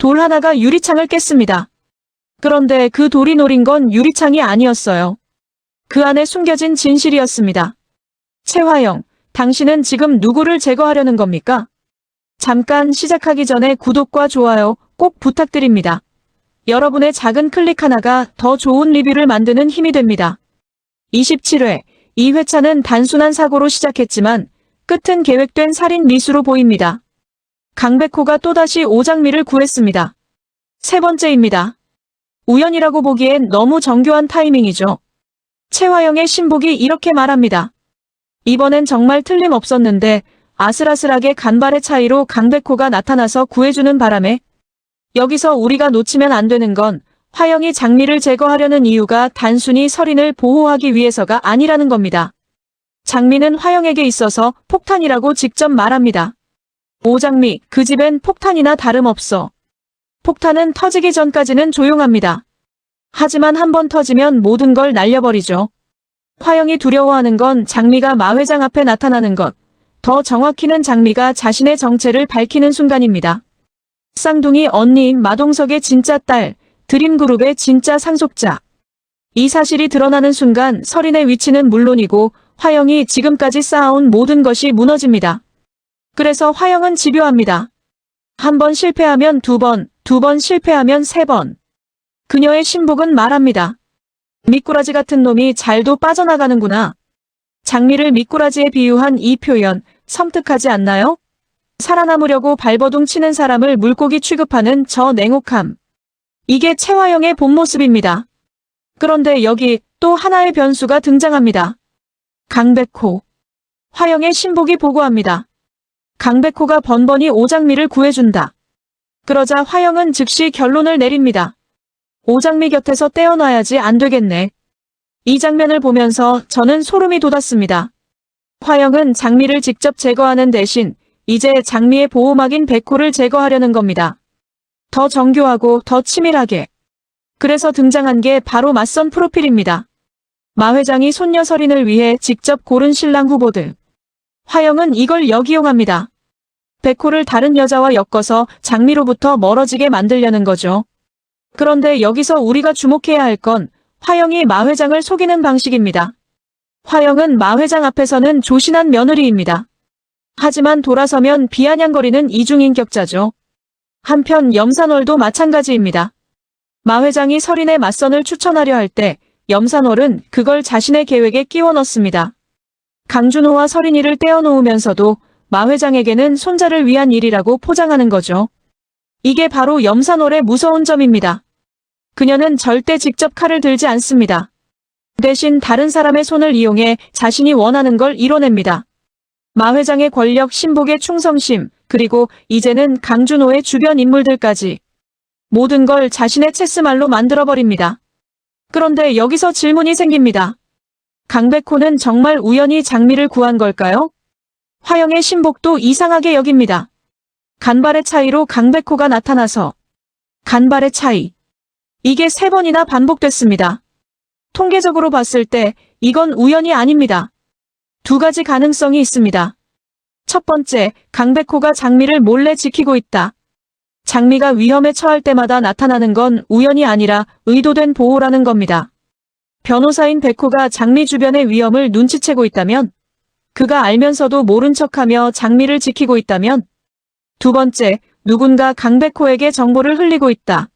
돌 하나가 유리창을 깼습니다. 그런데 그 돌이 노린 건 유리창이 아니었어요. 그 안에 숨겨진 진실이었습니다. 최화영, 당신은 지금 누구를 제거하려는 겁니까? 잠깐 시작하기 전에 구독과 좋아요 꼭 부탁드립니다. 여러분의 작은 클릭 하나가 더 좋은 리뷰를 만드는 힘이 됩니다. 27회, 이 회차는 단순한 사고로 시작했지만 끝은 계획된 살인 미수로 보입니다. 강백호가 또다시 오장미를 구했습니다. 세 번째입니다. 우연이라고 보기엔 너무 정교한 타이밍이죠. 최화영의 신복이 이렇게 말합니다. 이번엔 정말 틀림없었는데 아슬아슬하게 간발의 차이로 강백호가 나타나서 구해주는 바람에 여기서 우리가 놓치면 안 되는 건 화영이 장미를 제거하려는 이유가 단순히 서린을 보호하기 위해서가 아니라는 겁니다. 장미는 화영에게 있어서 폭탄이라고 직접 말합니다. 오장미, 그 집엔 폭탄이나 다름없어. 폭탄은 터지기 전까지는 조용합니다. 하지만 한번 터지면 모든 걸 날려버리죠. 화영이 두려워하는 건 장미가 마회장 앞에 나타나는 것, 더 정확히는 장미가 자신의 정체를 밝히는 순간입니다. 쌍둥이 언니인 마동석의 진짜 딸, 드림그룹의 진짜 상속자. 이 사실이 드러나는 순간 서린의 위치는 물론이고 화영이 지금까지 쌓아온 모든 것이 무너집니다. 그래서 화영은 집요합니다. 한 번 실패하면 두 번 실패하면 세 번. 그녀의 신복은 말합니다. 미꾸라지 같은 놈이 잘도 빠져나가는구나. 장미를 미꾸라지에 비유한 이 표현, 섬뜩하지 않나요? 살아남으려고 발버둥 치는 사람을 물고기 취급하는 저 냉혹함. 이게 최화영의 본 모습입니다. 그런데 여기 또 하나의 변수가 등장합니다. 강백호. 화영의 신복이 보고합니다. 강백호가 번번이 오장미를 구해준다. 그러자 화영은 즉시 결론을 내립니다. 오장미 곁에서 떼어놔야지 안 되겠네. 이 장면을 보면서 저는 소름이 돋았습니다. 화영은 장미를 직접 제거하는 대신 이제 장미의 보호막인 백호를 제거하려는 겁니다. 더 정교하고 더 치밀하게. 그래서 등장한 게 바로 맞선 프로필입니다. 마 회장이 손녀 서린을 위해 직접 고른 신랑 후보들. 화영은 이걸 역이용합니다. 백호를 다른 여자와 엮어서 장미로부터 멀어지게 만들려는 거죠. 그런데 여기서 우리가 주목해야 할 건 화영이 마 회장을 속이는 방식입니다. 화영은 마 회장 앞에서는 조신한 며느리입니다. 하지만 돌아서면 비아냥거리는 이중인격자죠. 한편 염산월도 마찬가지입니다. 마 회장이 서린의 맞선을 추천하려 할 때 염산월은 그걸 자신의 계획에 끼워 넣습니다. 강준호와 서린이를 떼어놓으면서도 마 회장에게는 손자를 위한 일이라고 포장하는 거죠. 이게 바로 염산월의 무서운 점입니다. 그녀는 절대 직접 칼을 들지 않습니다. 대신 다른 사람의 손을 이용해 자신이 원하는 걸 이뤄냅니다. 마 회장의 권력, 신복의 충성심, 그리고 이제는 강준호의 주변 인물들까지 모든 걸 자신의 체스말로 만들어버립니다. 그런데 여기서 질문이 생깁니다. 강백호는 정말 우연히 장미를 구한 걸까요? 화영의 신복도 이상하게 여깁니다. 간발의 차이로 강백호가 나타나서 간발의 차이. 이게 3번이나 반복됐습니다. 통계적으로 봤을 때 이건 우연이 아닙니다. 2가지 가능성이 있습니다. 첫 번째, 강백호가 장미를 몰래 지키고 있다. 장미가 위험에 처할 때마다 나타나는 건 우연이 아니라 의도된 보호라는 겁니다. 변호사인 백호가 장미 주변의 위험을 눈치채고 있다면, 그가 알면서도 모른 척하며 장미를 지키고 있다면, 2번째, 누군가 강백호에게 정보를 흘리고 있다.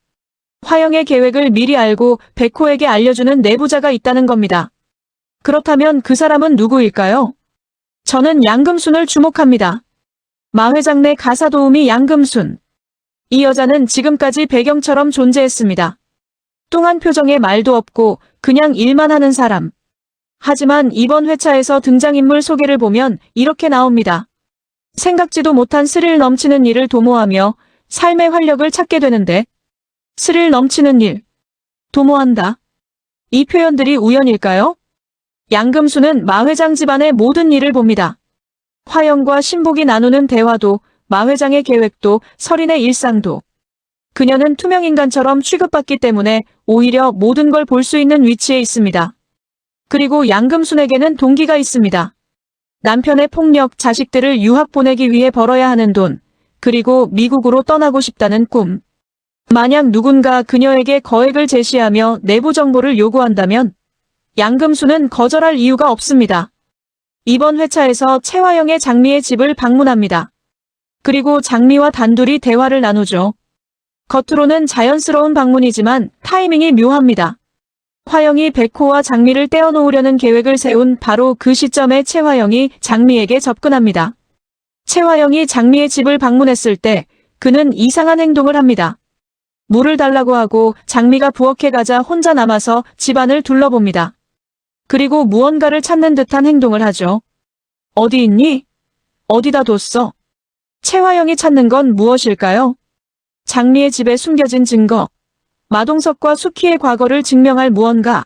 화영의 계획을 미리 알고 백호에게 알려주는 내부자가 있다는 겁니다. 그렇다면 그 사람은 누구일까요? 저는 양금순을 주목합니다. 마 회장 내 가사 도우미 양금순. 이 여자는 지금까지 배경처럼 존재했습니다. 뚱한 표정에 말도 없고 그냥 일만 하는 사람. 하지만 이번 회차에서 등장인물 소개를 보면 이렇게 나옵니다. 생각지도 못한 스릴 넘치는 일을 도모하며 삶의 활력을 찾게 되는데, 스릴 넘치는 일, 도모한다. 이 표현들이 우연일까요? 양금순은 마 회장 집안의 모든 일을 봅니다. 화영과 신복이 나누는 대화도, 마 회장의 계획도, 서린의 일상도. 그녀는 투명인간처럼 취급받기 때문에 오히려 모든 걸 볼 수 있는 위치에 있습니다. 그리고 양금순에게는 동기가 있습니다. 남편의 폭력, 자식들을 유학 보내기 위해 벌어야 하는 돈, 그리고 미국으로 떠나고 싶다는 꿈. 만약 누군가 그녀에게 거액을 제시하며 내부 정보를 요구한다면 양금수는 거절할 이유가 없습니다. 이번 회차에서 채화영의 장미의 집을 방문합니다. 그리고 장미와 단둘이 대화를 나누죠. 겉으로는 자연스러운 방문이지만 타이밍이 묘합니다. 화영이 백호와 장미를 떼어놓으려는 계획을 세운 바로 그 시점에 채화영이 장미에게 접근합니다. 채화영이 장미의 집을 방문했을 때 그는 이상한 행동을 합니다. 물을 달라고 하고 장미가 부엌에 가자 혼자 남아서 집안을 둘러봅니다. 그리고 무언가를 찾는 듯한 행동을 하죠. 어디 있니? 어디다 뒀어? 채화영이 찾는 건 무엇일까요? 장미의 집에 숨겨진 증거, 마동석과 수키의 과거를 증명할 무언가,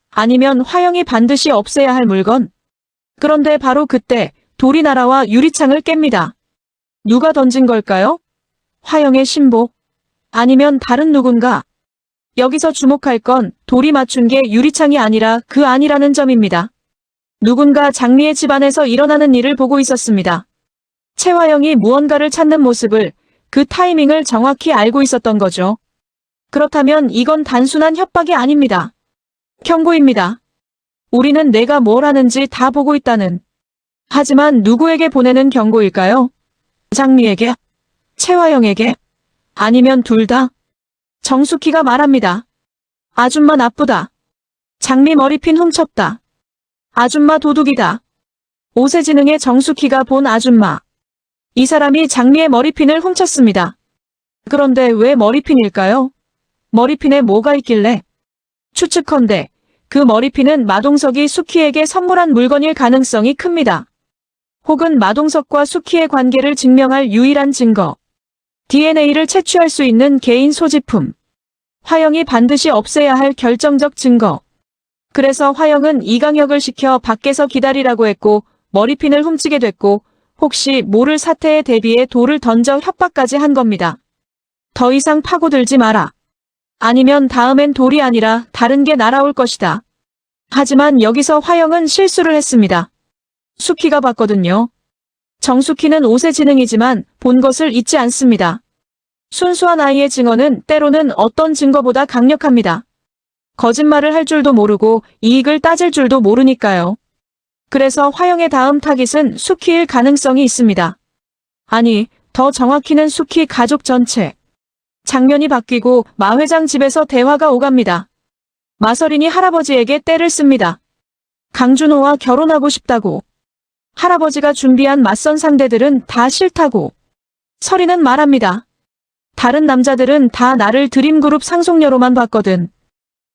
아니면 화영이 반드시 없애야 할 물건. 그런데 바로 그때 돌이 날아와 유리창을 깹니다. 누가 던진 걸까요? 화영의 신복? 아니면 다른 누군가? 여기서 주목할 건 돌이 맞춘 게 유리창이 아니라 그 안이라는 점입니다. 누군가 장미의 집 안에서 일어나는 일을 보고 있었습니다. 채화영이 무언가를 찾는 모습을, 그 타이밍을 정확히 알고 있었던 거죠. 그렇다면 이건 단순한 협박이 아닙니다. 경고입니다. 우리는 내가 뭘 하는지 다 보고 있다는. 하지만 누구에게 보내는 경고일까요? 장미에게? 채화영에게? 아니면 둘 다? 정숙희가 말합니다. 아줌마 나쁘다. 장미 머리핀 훔쳤다. 아줌마 도둑이다. 오세진흥의 정숙희가 본 아줌마. 이 사람이 장미의 머리핀을 훔쳤습니다. 그런데 왜 머리핀일까요? 머리핀에 뭐가 있길래? 추측컨대 그 머리핀은 마동석이 수키에게 선물한 물건일 가능성이 큽니다. 혹은 마동석과 수키의 관계를 증명할 유일한 증거. DNA를 채취할 수 있는 개인 소지품. 화영이 반드시 없애야 할 결정적 증거. 그래서 화영은 이강혁을 시켜 밖에서 기다리라고 했고 머리핀을 훔치게 됐고 혹시 모를 사태에 대비해 돌을 던져 협박까지 한 겁니다. 더 이상 파고들지 마라. 아니면 다음엔 돌이 아니라 다른 게 날아올 것이다. 하지만 여기서 화영은 실수를 했습니다. 수키가 봤거든요. 정수키는 오세진흥이지만 본 것을 잊지 않습니다. 순수한 아이의 증언은 때로는 어떤 증거보다 강력합니다. 거짓말을 할 줄도 모르고 이익을 따질 줄도 모르니까요. 그래서 화영의 다음 타깃은 수키일 가능성이 있습니다. 아니, 더 정확히는 수키 가족 전체. 장면이 바뀌고 마 회장 집에서 대화가 오갑니다. 마서린이 할아버지에게 떼를 씁니다. 강준호와 결혼하고 싶다고. 할아버지가 준비한 맞선 상대들은 다 싫다고. 서린은 말합니다. 다른 남자들은 다 나를 드림그룹 상속녀로만 봤거든.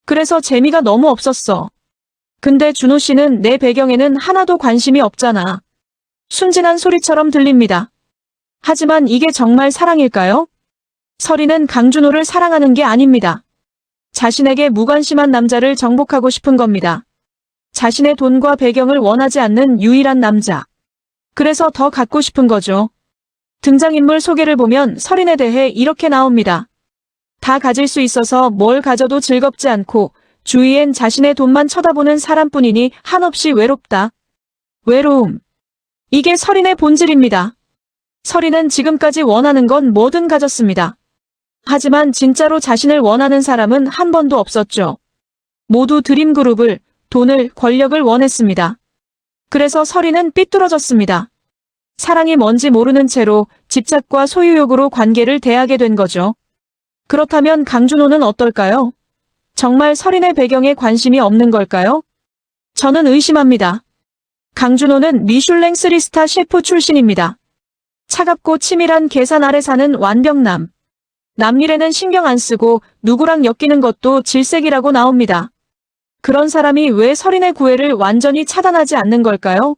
그래서 재미가 너무 없었어. 근데 준호 씨는 내 배경에는 하나도 관심이 없잖아. 순진한 소리처럼 들립니다. 하지만 이게 정말 사랑일까요? 서린은 강준호를 사랑하는 게 아닙니다. 자신에게 무관심한 남자를 정복하고 싶은 겁니다. 자신의 돈과 배경을 원하지 않는 유일한 남자. 그래서 더 갖고 싶은 거죠. 등장인물 소개를 보면 서린에 대해 이렇게 나옵니다. 다 가질 수 있어서 뭘 가져도 즐겁지 않고 주위엔 자신의 돈만 쳐다보는 사람뿐이니 한없이 외롭다. 외로움. 이게 서린의 본질입니다. 서린은 지금까지 원하는 건 뭐든 가졌습니다. 하지만 진짜로 자신을 원하는 사람은 한 번도 없었죠. 모두 드림그룹을, 돈을, 권력을 원했습니다. 그래서 서린은 삐뚤어졌습니다. 사랑이 뭔지 모르는 채로 집착과 소유욕으로 관계를 대하게 된 거죠. 그렇다면 강준호는 어떨까요? 정말 서린의 배경에 관심이 없는 걸까요? 저는 의심합니다. 강준호는 미슐랭 3스타 셰프 출신입니다. 차갑고 치밀한 계산 아래 사는 완벽남. 남일에는 신경 안 쓰고 누구랑 엮이는 것도 질색이라고 나옵니다. 그런 사람이 왜 서린의 구애를 완전히 차단하지 않는 걸까요?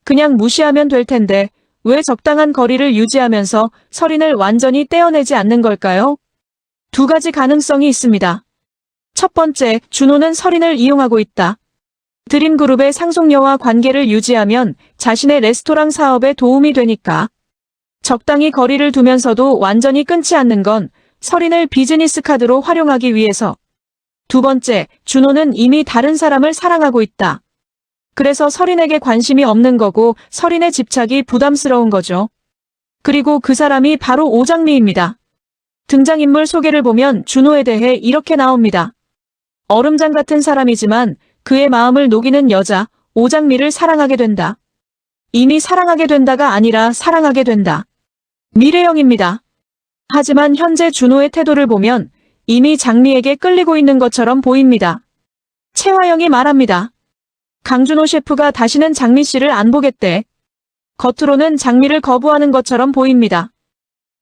그냥 무시하면 될 텐데 왜 적당한 거리를 유지하면서 서린을 완전히 떼어내지 않는 걸까요? 두 가지 가능성이 있습니다. 첫 번째, 준호는 서린을 이용하고 있다. 드림그룹의 상속녀와 관계를 유지하면 자신의 레스토랑 사업에 도움이 되니까. 적당히 거리를 두면서도 완전히 끊지 않는 건 서린을 비즈니스 카드로 활용하기 위해서. 두 번째, 준호는 이미 다른 사람을 사랑하고 있다. 그래서 서린에게 관심이 없는 거고 서린의 집착이 부담스러운 거죠. 그리고 그 사람이 바로 오장미입니다. 등장인물 소개를 보면 준호에 대해 이렇게 나옵니다. 얼음장 같은 사람이지만 그의 마음을 녹이는 여자, 오장미를 사랑하게 된다. 이미 사랑하게 된다가 아니라 사랑하게 된다. 미래형입니다. 하지만 현재 준호의 태도를 보면 이미 장미에게 끌리고 있는 것처럼 보입니다. 채화영이 말합니다. 강준호 셰프가 다시는 장미 씨를 안 보겠대. 겉으로는 장미를 거부하는 것처럼 보입니다.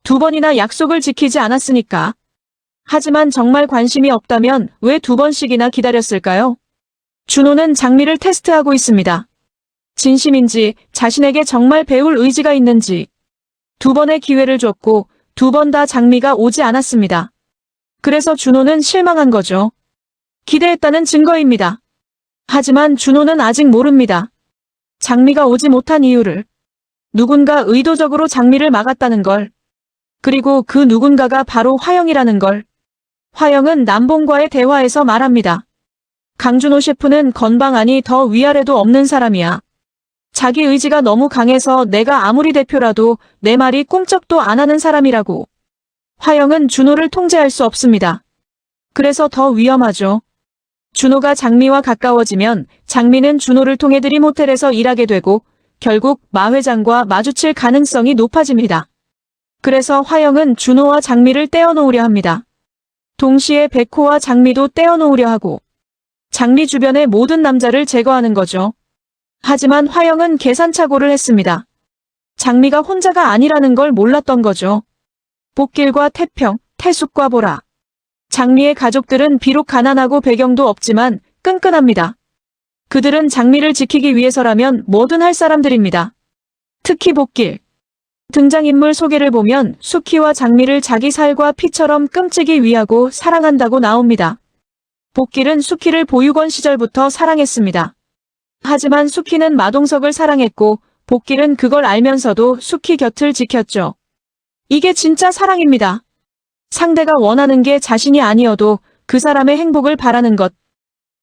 2번이나 약속을 지키지 않았으니까. 하지만 정말 관심이 없다면 왜 2번씩이나 기다렸을까요? 준호는 장미를 테스트하고 있습니다. 진심인지 자신에게 정말 배울 의지가 있는지. 2번의 기회를 줬고 2번 다 장미가 오지 않았습니다. 그래서 준호는 실망한 거죠. 기대했다는 증거입니다. 하지만 준호는 아직 모릅니다. 장미가 오지 못한 이유를. 누군가 의도적으로 장미를 막았다는 걸. 그리고 그 누군가가 바로 화영이라는 걸. 화영은 남봉과의 대화에서 말합니다. 강준호 셰프는 건방하니 더 위아래도 없는 사람이야. 자기 의지가 너무 강해서 내가 아무리 대표라도 내 말이 꿈쩍도 안 하는 사람이라고. 화영은 준호를 통제할 수 없습니다. 그래서 더 위험하죠. 준호가 장미와 가까워지면 장미는 준호를 통해 드림호텔에서 일하게 되고 결국 마 회장과 마주칠 가능성이 높아집니다. 그래서 화영은 준호와 장미를 떼어놓으려 합니다. 동시에 백호와 장미도 떼어놓으려 하고 장미 주변의 모든 남자를 제거하는 거죠. 하지만 화영은 계산착오를 했습니다. 장미가 혼자가 아니라는 걸 몰랐던 거죠. 복길과 태평, 태숙과 보라. 장미의 가족들은 비록 가난하고 배경도 없지만 끈끈합니다. 그들은 장미를 지키기 위해서라면 뭐든 할 사람들입니다. 특히 복길. 등장인물 소개를 보면 수키와 장미를 자기 살과 피처럼 끔찍이 위하고 사랑한다고 나옵니다. 복길은 수키를 보육원 시절부터 사랑했습니다. 하지만 수키는 마동석을 사랑했고 복길은 그걸 알면서도 수키 곁을 지켰죠. 이게 진짜 사랑입니다. 상대가 원하는 게 자신이 아니어도 그 사람의 행복을 바라는 것.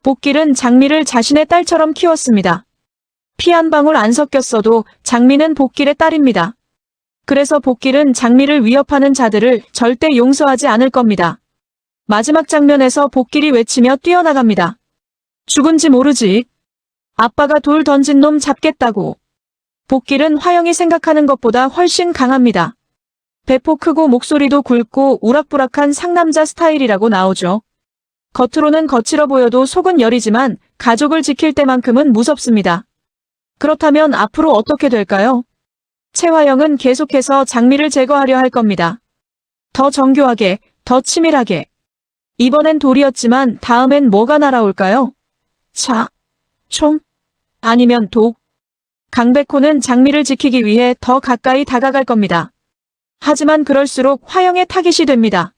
복길은 장미를 자신의 딸처럼 키웠습니다. 피 한 방울 안 섞였어도 장미는 복길의 딸입니다. 그래서 복길은 장미를 위협하는 자들을 절대 용서하지 않을 겁니다. 마지막 장면에서 복길이 외치며 뛰어나갑니다. 죽은지 모르지. 아빠가 돌 던진 놈 잡겠다고. 복길은 화영이 생각하는 것보다 훨씬 강합니다. 배포 크고 목소리도 굵고 우락부락한 상남자 스타일이라고 나오죠. 겉으로는 거칠어 보여도 속은 여리지만 가족을 지킬 때만큼은 무섭습니다. 그렇다면 앞으로 어떻게 될까요? 채화영은 계속해서 장미를 제거하려 할 겁니다. 더 정교하게, 더 치밀하게. 이번엔 돌이었지만 다음엔 뭐가 날아올까요? 차, 총, 아니면 독. 강백호는 장미를 지키기 위해 더 가까이 다가갈 겁니다. 하지만 그럴수록 화영의 타깃이 됩니다.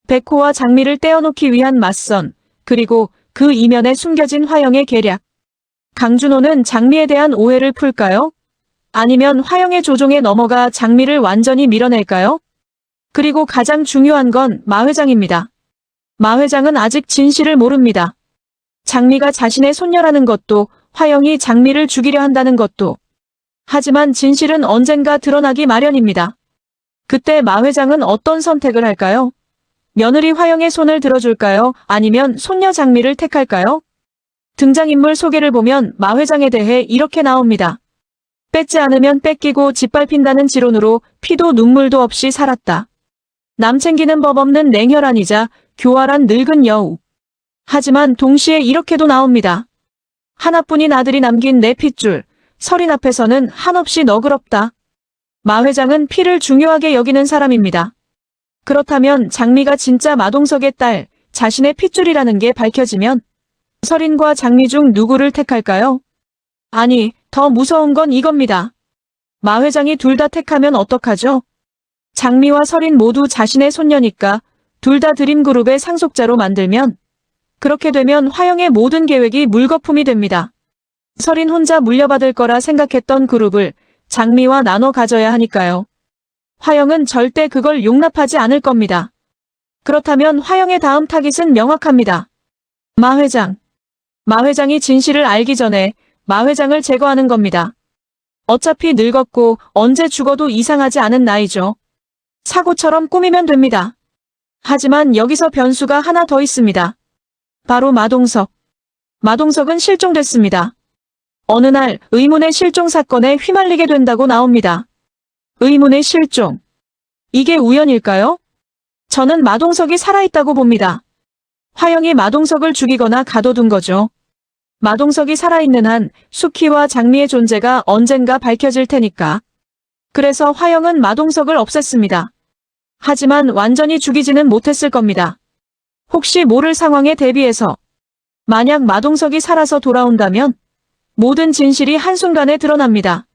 백호와 장미를 떼어놓기 위한 맞선, 그리고 그 이면에 숨겨진 화영의 계략. 강준호는 장미에 대한 오해를 풀까요? 아니면 화영의 조종에 넘어가 장미를 완전히 밀어낼까요? 그리고 가장 중요한 건 마 회장입니다. 마 회장은 아직 진실을 모릅니다. 장미가 자신의 손녀라는 것도, 화영이 장미를 죽이려 한다는 것도. 하지만 진실은 언젠가 드러나기 마련입니다. 그때 마 회장은 어떤 선택을 할까요? 며느리 화영의 손을 들어줄까요? 아니면 손녀 장미를 택할까요? 등장인물 소개를 보면 마 회장에 대해 이렇게 나옵니다. 뺏지 않으면 뺏기고 짓밟힌다는 지론으로 피도 눈물도 없이 살았다. 남 챙기는 법 없는 냉혈한이자 교활한 늙은 여우. 하지만 동시에 이렇게도 나옵니다. 하나뿐인 아들이 남긴 내 핏줄, 서린 앞에서는 한없이 너그럽다. 마 회장은 피를 중요하게 여기는 사람입니다. 그렇다면 장미가 진짜 마동석의 딸, 자신의 핏줄이라는 게 밝혀지면 서린과 장미 중 누구를 택할까요? 아니, 더 무서운 건 이겁니다. 마 회장이 둘 다 택하면 어떡하죠? 장미와 서린 모두 자신의 손녀니까 둘 다 드림그룹의 상속자로 만들면 그렇게 되면 화영의 모든 계획이 물거품이 됩니다. 서린 혼자 물려받을 거라 생각했던 그룹을 장미와 나눠 가져야 하니까요. 화영은 절대 그걸 용납하지 않을 겁니다. 그렇다면 화영의 다음 타깃은 명확합니다. 마 회장. 마 회장이 진실을 알기 전에 마 회장을 제거하는 겁니다. 어차피 늙었고 언제 죽어도 이상하지 않은 나이죠. 사고처럼 꾸미면 됩니다. 하지만 여기서 변수가 하나 더 있습니다. 바로 마동석. 마동석은 실종됐습니다. 어느 날 의문의 실종 사건에 휘말리게 된다고 나옵니다. 의문의 실종. 이게 우연일까요? 저는 마동석이 살아있다고 봅니다. 화영이 마동석을 죽이거나 가둬둔 거죠. 마동석이 살아있는 한 수키와 장미의 존재가 언젠가 밝혀질 테니까. 그래서 화영은 마동석을 없앴습니다. 하지만 완전히 죽이지는 못했을 겁니다. 혹시 모를 상황에 대비해서 만약 마동석이 살아서 돌아온다면 모든 진실이 한순간에 드러납니다.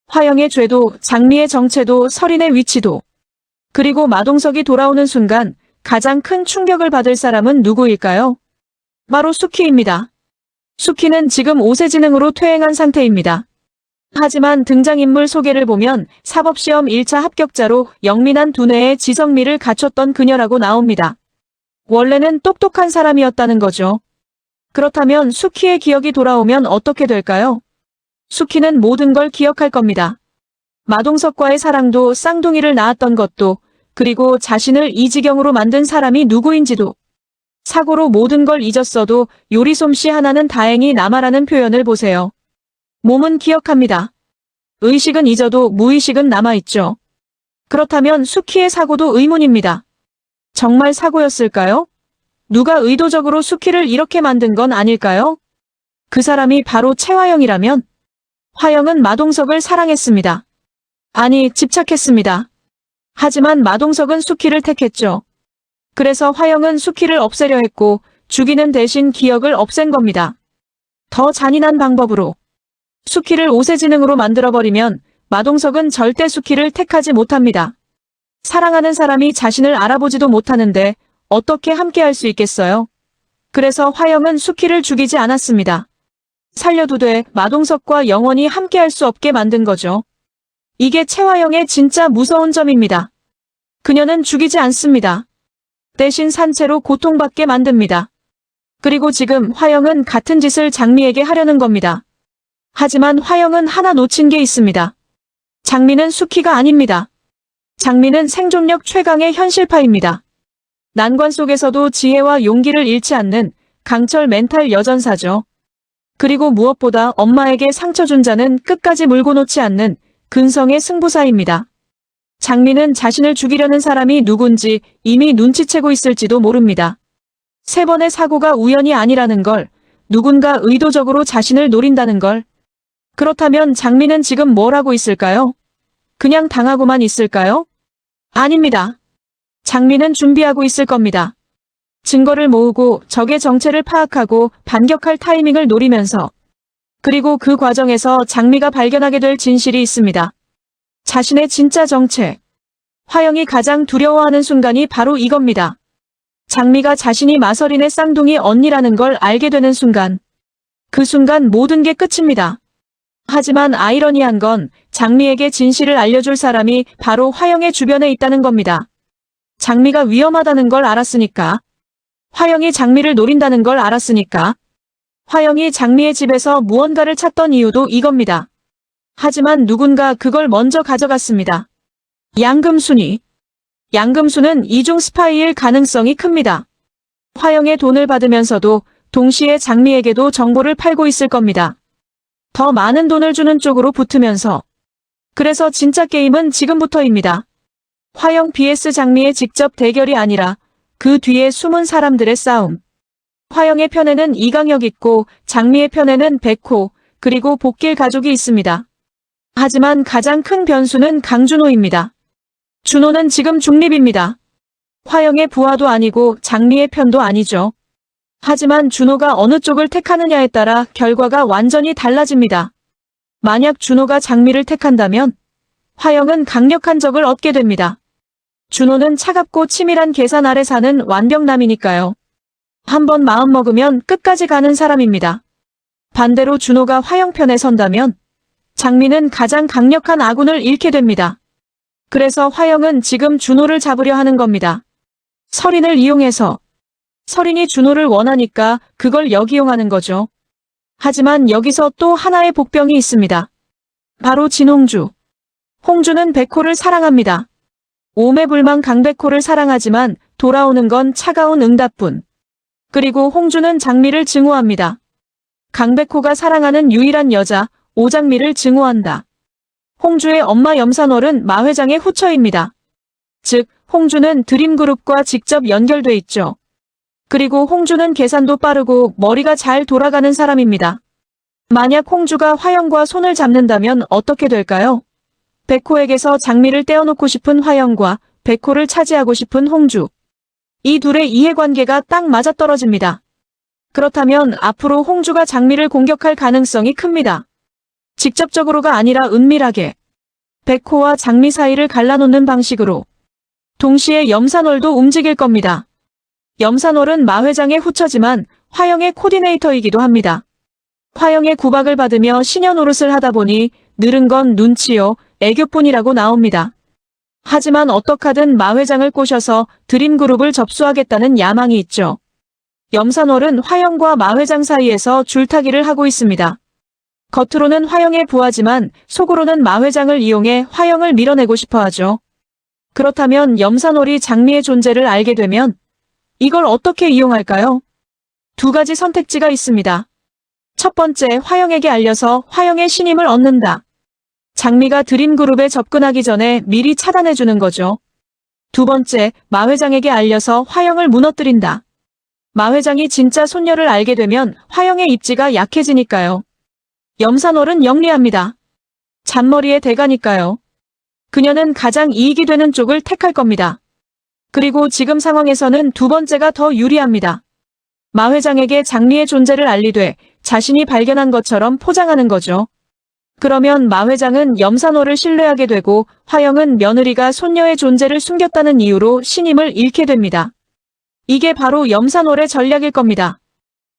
화영의 죄도, 장미의 정체도, 설인의 위치도. 그리고 마동석이 돌아오는 순간 가장 큰 충격을 받을 사람은 누구일까요? 바로 수키입니다. 수키는 지금 오세지능으로 퇴행한 상태입니다. 하지만 등장인물 소개를 보면 사법시험 1차 합격자로 영민한 두뇌의 지성미를 갖췄던 그녀라고 나옵니다. 원래는 똑똑한 사람이었다는 거죠. 그렇다면 수키의 기억이 돌아오면 어떻게 될까요? 수키는 모든 걸 기억할 겁니다. 마동석과의 사랑도, 쌍둥이를 낳았던 것도, 그리고 자신을 이 지경으로 만든 사람이 누구인지도. 사고로 모든 걸 잊었어도 요리 솜씨 하나는 다행히 남아라는 표현을 보세요. 몸은 기억합니다. 의식은 잊어도 무의식은 남아있죠. 그렇다면 수키의 사고도 의문입니다. 정말 사고였을까요? 누가 의도적으로 수키를 이렇게 만든 건 아닐까요? 그 사람이 바로 최화영이라면 화영은 마동석을 사랑했습니다. 아니, 집착했습니다. 하지만 마동석은 수키를 택했죠. 그래서 화영은 수키를 없애려 했고 죽이는 대신 기억을 없앤 겁니다. 더 잔인한 방법으로. 수키를 오세지능으로 만들어버리면 마동석은 절대 수키를 택하지 못합니다. 사랑하는 사람이 자신을 알아보지도 못하는데 어떻게 함께할 수 있겠어요? 그래서 화영은 수키를 죽이지 않았습니다. 살려두되 마동석과 영원히 함께할 수 없게 만든 거죠. 이게 최화영의 진짜 무서운 점입니다. 그녀는 죽이지 않습니다. 대신 산채로 고통받게 만듭니다. 그리고 지금 화영은 같은 짓을 장미에게 하려는 겁니다. 하지만 화영은 하나 놓친 게 있습니다. 장미는 수키가 아닙니다. 장미는 생존력 최강의 현실파입니다. 난관 속에서도 지혜와 용기를 잃지 않는 강철 멘탈 여전사죠. 그리고 무엇보다 엄마에게 상처 준 자는 끝까지 물고 놓지 않는 근성의 승부사입니다. 장미는 자신을 죽이려는 사람이 누군지 이미 눈치채고 있을지도 모릅니다. 3번의 사고가 우연이 아니라는 걸, 누군가 의도적으로 자신을 노린다는 걸. 그렇다면 장미는 지금 뭘 하고 있을까요? 그냥 당하고만 있을까요? 아닙니다. 장미는 준비하고 있을 겁니다. 증거를 모으고 적의 정체를 파악하고 반격할 타이밍을 노리면서. 그리고 그 과정에서 장미가 발견하게 될 진실이 있습니다. 자신의 진짜 정체. 화영이 가장 두려워하는 순간이 바로 이겁니다. 장미가 자신이 마서린의 쌍둥이 언니라는 걸 알게 되는 순간. 그 순간 모든 게 끝입니다. 하지만 아이러니한 건 장미에게 진실을 알려줄 사람이 바로 화영의 주변에 있다는 겁니다. 장미가 위험하다는 걸 알았으니까. 화영이 장미를 노린다는 걸 알았으니까. 화영이 장미의 집에서 무언가를 찾던 이유도 이겁니다. 하지만 누군가 그걸 먼저 가져갔습니다. 양금순이. 양금순은 이중 스파이일 가능성이 큽니다. 화영의 돈을 받으면서도 동시에 장미에게도 정보를 팔고 있을 겁니다. 더 많은 돈을 주는 쪽으로 붙으면서. 그래서 진짜 게임은 지금부터입니다. 화영 vs 장미의 직접 대결이 아니라 그 뒤에 숨은 사람들의 싸움. 화영의 편에는 이강혁 있고 장미의 편에는 백호, 그리고 복길 가족이 있습니다. 하지만 가장 큰 변수는 강준호입니다. 준호는 지금 중립입니다. 화영의 부하도 아니고 장미의 편도 아니죠. 하지만 준호가 어느 쪽을 택하느냐에 따라 결과가 완전히 달라집니다. 만약 준호가 장미를 택한다면 화영은 강력한 적을 얻게 됩니다. 준호는 차갑고 치밀한 계산 아래 사는 완벽남이니까요. 한번 마음먹으면 끝까지 가는 사람입니다. 반대로 준호가 화영 편에 선다면 장미는 가장 강력한 아군을 잃게 됩니다. 그래서 화영은 지금 준호를 잡으려 하는 겁니다. 설인을 이용해서. 설인이 준호를 원하니까 그걸 역이용하는 거죠. 하지만 여기서 또 하나의 복병이 있습니다. 바로 진홍주. 홍주는 백호를 사랑합니다. 오매불망 강백호를 사랑하지만 돌아오는 건 차가운 응답뿐. 그리고 홍주는 장미를 증오합니다. 강백호가 사랑하는 유일한 여자 오장미를 증오한다. 홍주의 엄마 염산월은 마 회장의 후처입니다. 즉 홍주는 드림그룹과 직접 연결돼 있죠. 그리고 홍주는 계산도 빠르고 머리가 잘 돌아가는 사람입니다. 만약 홍주가 화영과 손을 잡는다면 어떻게 될까요? 백호에게서 장미를 떼어놓고 싶은 화영과 백호를 차지하고 싶은 홍주. 이 둘의 이해관계가 딱 맞아떨어집니다. 그렇다면 앞으로 홍주가 장미를 공격할 가능성이 큽니다. 직접적으로가 아니라 은밀하게 백호와 장미 사이를 갈라놓는 방식으로. 동시에 염산월도 움직일 겁니다. 염산월은 마 회장의 후처지만 화영의 코디네이터이기도 합니다. 화영의 구박을 받으며 시녀 노릇을 하다 보니 늘은 건 눈치요, 애교뿐이라고 나옵니다. 하지만 어떡하든 마 회장을 꼬셔서 드림그룹을 접수하겠다는 야망이 있죠. 염산월은 화영과 마 회장 사이에서 줄타기를 하고 있습니다. 겉으로는 화영의 부하지만 속으로는 마 회장을 이용해 화영을 밀어내고 싶어 하죠. 그렇다면 염산월이 장미의 존재를 알게 되면 이걸 어떻게 이용할까요? 두 가지 선택지가 있습니다. 첫 번째, 화영에게 알려서 화영의 신임을 얻는다. 장미가 드림그룹에 접근하기 전에 미리 차단해주는 거죠. 두 번째, 마 회장에게 알려서 화영을 무너뜨린다. 마 회장이 진짜 손녀를 알게 되면 화영의 입지가 약해지니까요. 염산월은 영리합니다. 잔머리의 대가니까요. 그녀는 가장 이익이 되는 쪽을 택할 겁니다. 그리고 지금 상황에서는 두 번째가 더 유리합니다. 마 회장에게 장미의 존재를 알리되 자신이 발견한 것처럼 포장하는 거죠. 그러면 마 회장은 염산월을 신뢰하게 되고 화영은 며느리가 손녀의 존재를 숨겼다는 이유로 신임을 잃게 됩니다. 이게 바로 염산월의 전략일 겁니다.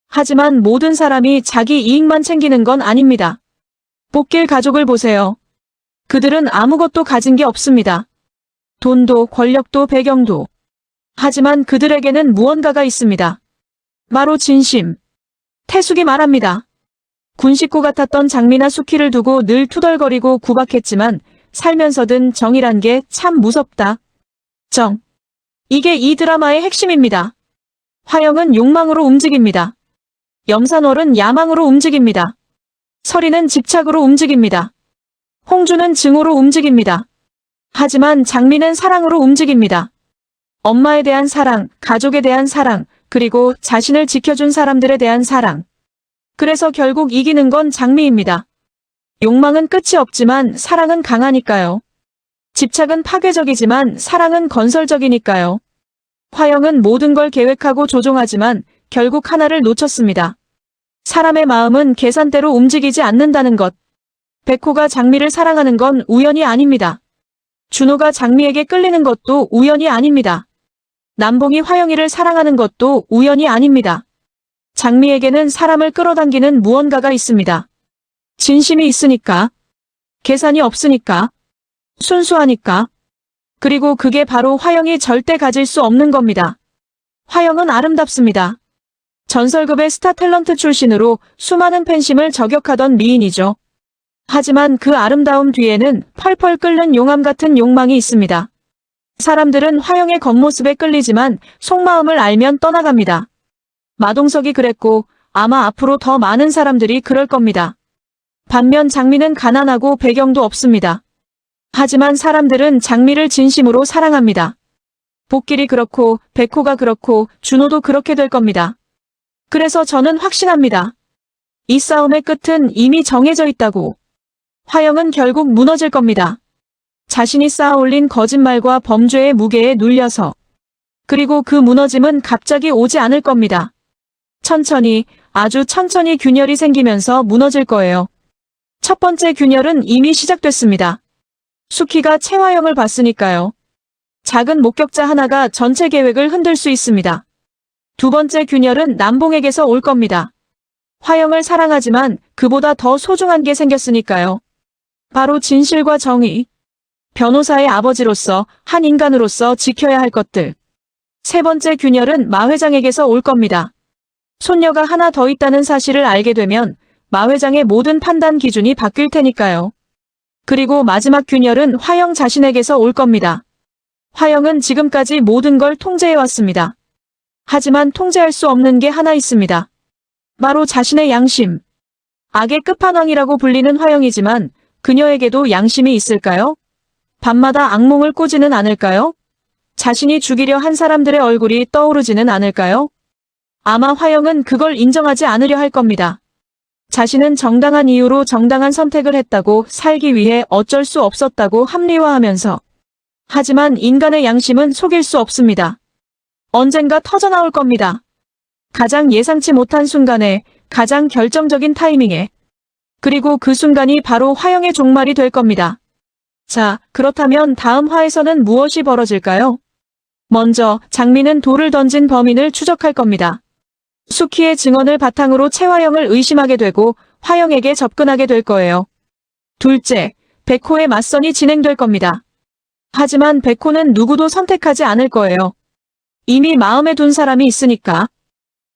하지만 모든 사람이 자기 이익만 챙기는 건 아닙니다. 복길 가족을 보세요. 그들은 아무것도 가진 게 없습니다. 돈도 권력도 배경도. 하지만 그들에게는 무언가가 있습니다. 바로 진심. 태숙이 말합니다. 군 식구 같았던 장미나 수키를 두고 늘 투덜거리고 구박했지만 살면서 든 정이란 게 참 무섭다. 정. 이게 이 드라마의 핵심입니다. 화영은 욕망으로 움직입니다. 염산월은 야망으로 움직입니다. 설이는 집착으로 움직입니다. 홍주는 증오로 움직입니다. 하지만 장미는 사랑으로 움직입니다. 엄마에 대한 사랑, 가족에 대한 사랑, 그리고 자신을 지켜준 사람들에 대한 사랑. 그래서 결국 이기는 건 장미입니다. 욕망은 끝이 없지만 사랑은 강하니까요. 집착은 파괴적이지만 사랑은 건설적이니까요. 화영은 모든 걸 계획하고 조종하지만 결국 하나를 놓쳤습니다. 사람의 마음은 계산대로 움직이지 않는다는 것. 백호가 장미를 사랑하는 건 우연이 아닙니다. 준호가 장미에게 끌리는 것도 우연이 아닙니다. 남봉이 화영이를 사랑하는 것도 우연이 아닙니다. 장미에게는 사람을 끌어당기는 무언가가 있습니다. 진심이 있으니까, 계산이 없으니까, 순수하니까, 그리고 그게 바로 화영이 절대 가질 수 없는 겁니다. 화영은 아름답습니다. 전설급의 스타 탤런트 출신으로 수많은 팬심을 저격하던 미인이죠. 하지만 그 아름다움 뒤에는 펄펄 끓는 용암 같은 욕망이 있습니다. 사람들은 화영의 겉모습에 끌리지만 속마음을 알면 떠나갑니다. 마동석이 그랬고 아마 앞으로 더 많은 사람들이 그럴 겁니다. 반면 장미는 가난하고 배경도 없습니다. 하지만 사람들은 장미를 진심으로 사랑합니다. 복길이 그렇고 백호가 그렇고 준호도 그렇게 될 겁니다. 그래서 저는 확신합니다. 이 싸움의 끝은 이미 정해져 있다고. 화영은 결국 무너질 겁니다. 자신이 쌓아올린 거짓말과 범죄의 무게에 눌려서. 그리고 그 무너짐은 갑자기 오지 않을 겁니다. 천천히, 아주 천천히 균열이 생기면서 무너질 거예요. 첫 번째 균열은 이미 시작됐습니다. 수키가 최화영을 봤으니까요. 작은 목격자 하나가 전체 계획을 흔들 수 있습니다. 두 번째 균열은 남봉에게서 올 겁니다. 화영을 사랑하지만 그보다 더 소중한 게 생겼으니까요. 바로 진실과 정의. 변호사의 아버지로서, 한 인간으로서 지켜야 할 것들. 세 번째 균열은 마 회장에게서 올 겁니다. 손녀가 하나 더 있다는 사실을 알게 되면 마 회장의 모든 판단 기준이 바뀔 테니까요. 그리고 마지막 균열은 화영 자신에게서 올 겁니다. 화영은 지금까지 모든 걸 통제해왔습니다. 하지만 통제할 수 없는 게 하나 있습니다. 바로 자신의 양심. 악의 끝판왕이라고 불리는 화영이지만 그녀에게도 양심이 있을까요? 밤마다 악몽을 꾸지는 않을까요? 자신이 죽이려 한 사람들의 얼굴이 떠오르지는 않을까요? 아마 화영은 그걸 인정하지 않으려 할 겁니다. 자신은 정당한 이유로 정당한 선택을 했다고, 살기 위해 어쩔 수 없었다고 합리화하면서. 하지만 인간의 양심은 속일 수 없습니다. 언젠가 터져나올 겁니다. 가장 예상치 못한 순간에, 가장 결정적인 타이밍에. 그리고 그 순간이 바로 화영의 종말이 될 겁니다. 자, 그렇다면 다음 화에서는 무엇이 벌어질까요? 먼저 장미는 돌을 던진 범인을 추적할 겁니다. 수키의 증언을 바탕으로 채화영을 의심하게 되고 화영에게 접근하게 될 거예요. 둘째, 백호의 맞선이 진행될 겁니다. 하지만 백호는 누구도 선택하지 않을 거예요. 이미 마음에 둔 사람이 있으니까.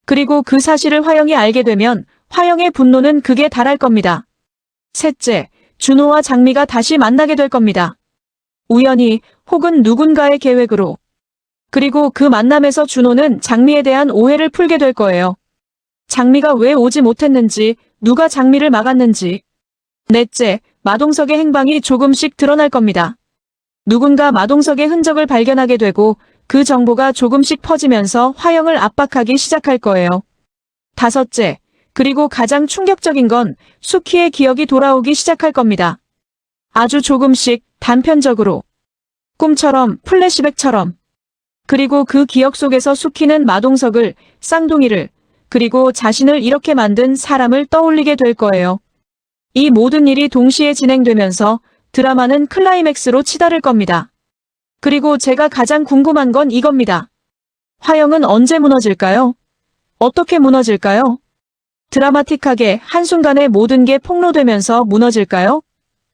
그리고 그 사실을 화영이 알게 되면 화영의 분노는 극에 달할 겁니다. 셋째, 준호와 장미가 다시 만나게 될 겁니다. 우연히 혹은 누군가의 계획으로. 그리고 그 만남에서 준호는 장미에 대한 오해를 풀게 될 거예요. 장미가 왜 오지 못했는지, 누가 장미를 막았는지. 넷째, 마동석의 행방이 조금씩 드러날 겁니다. 누군가 마동석의 흔적을 발견하게 되고 그 정보가 조금씩 퍼지면서 화영을 압박하기 시작할 거예요. 다섯째, 그리고 가장 충격적인 건 수키의 기억이 돌아오기 시작할 겁니다. 아주 조금씩, 단편적으로. 꿈처럼, 플래시백처럼. 그리고 그 기억 속에서 수키는 마동석을, 쌍둥이를, 그리고 자신을 이렇게 만든 사람을 떠올리게 될 거예요. 이 모든 일이 동시에 진행되면서 드라마는 클라이맥스로 치달을 겁니다. 그리고 제가 가장 궁금한 건 이겁니다. 화영은 언제 무너질까요? 어떻게 무너질까요? 드라마틱하게 한순간에 모든 게 폭로되면서 무너질까요?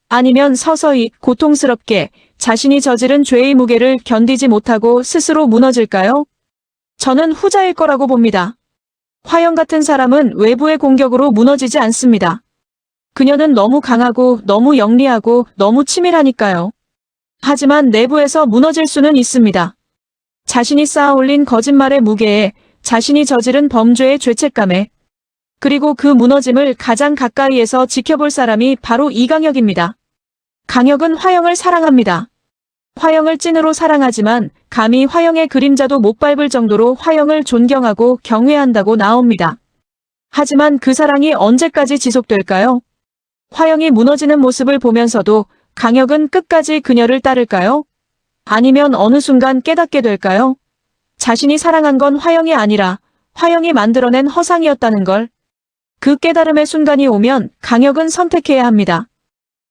아니면 서서히 고통스럽게 자신이 저지른 죄의 무게를 견디지 못하고 스스로 무너질까요? 저는 후자일 거라고 봅니다. 화영 같은 사람은 외부의 공격으로 무너지지 않습니다. 그녀는 너무 강하고 너무 영리하고 너무 치밀하니까요. 하지만 내부에서 무너질 수는 있습니다. 자신이 쌓아올린 거짓말의 무게에, 자신이 저지른 범죄의 죄책감에. 그리고 그 무너짐을 가장 가까이에서 지켜볼 사람이 바로 이강혁입니다. 강혁은 화영을 사랑합니다. 화영을 찐으로 사랑하지만 감히 화영의 그림자도 못 밟을 정도로 화영을 존경하고 경외한다고 나옵니다. 하지만 그 사랑이 언제까지 지속될까요? 화영이 무너지는 모습을 보면서도 강혁은 끝까지 그녀를 따를까요? 아니면 어느 순간 깨닫게 될까요? 자신이 사랑한 건 화영이 아니라 화영이 만들어낸 허상이었다는 걸. 그 깨달음의 순간이 오면 강혁은 선택해야 합니다.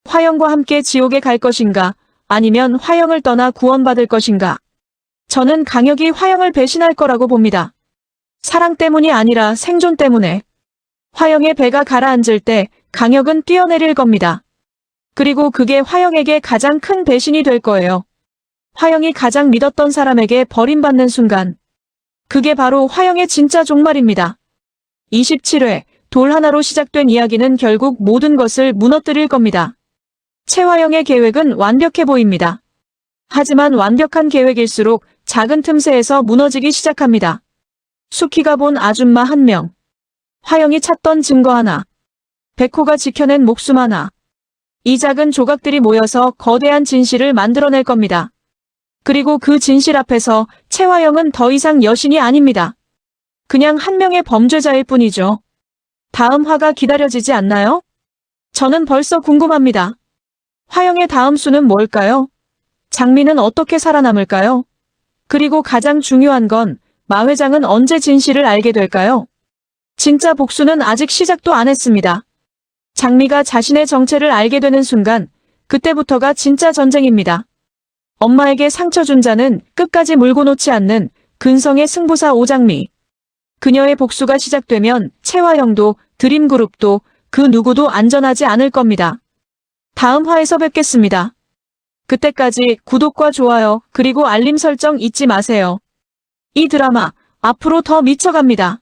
화영과 함께 지옥에 갈 것인가, 아니면 화영을 떠나 구원받을 것인가. 저는 강혁이 화영을 배신할 거라고 봅니다. 사랑 때문이 아니라 생존 때문에. 화영의 배가 가라앉을 때 강혁은 뛰어내릴 겁니다. 그리고 그게 화영에게 가장 큰 배신이 될 거예요. 화영이 가장 믿었던 사람에게 버림받는 순간. 그게 바로 화영의 진짜 종말입니다. 27회, 돌 하나로 시작된 이야기는 결국 모든 것을 무너뜨릴 겁니다. 채화영의 계획은 완벽해 보입니다. 하지만 완벽한 계획일수록 작은 틈새에서 무너지기 시작합니다. 수키가 본 아줌마 한 명. 화영이 찾던 증거 하나. 백호가 지켜낸 목숨 하나. 이 작은 조각들이 모여서 거대한 진실을 만들어낼 겁니다. 그리고 그 진실 앞에서 채화영은 더 이상 여신이 아닙니다. 그냥 한 명의 범죄자일 뿐이죠. 다음 화가 기다려지지 않나요? 저는 벌써 궁금합니다. 화영의 다음 수는 뭘까요? 장미는 어떻게 살아남을까요? 그리고 가장 중요한 건 마 회장은 언제 진실을 알게 될까요? 진짜 복수는 아직 시작도 안 했습니다. 장미가 자신의 정체를 알게 되는 순간, 그때부터가 진짜 전쟁입니다. 엄마에게 상처 준 자는 끝까지 물고 놓지 않는 근성의 승부사 오장미. 그녀의 복수가 시작되면 채화영도, 드림그룹도, 그 누구도 안전하지 않을 겁니다. 다음 화에서 뵙겠습니다. 그때까지 구독과 좋아요, 그리고 알림 설정 잊지 마세요. 이 드라마, 앞으로 더 미쳐갑니다.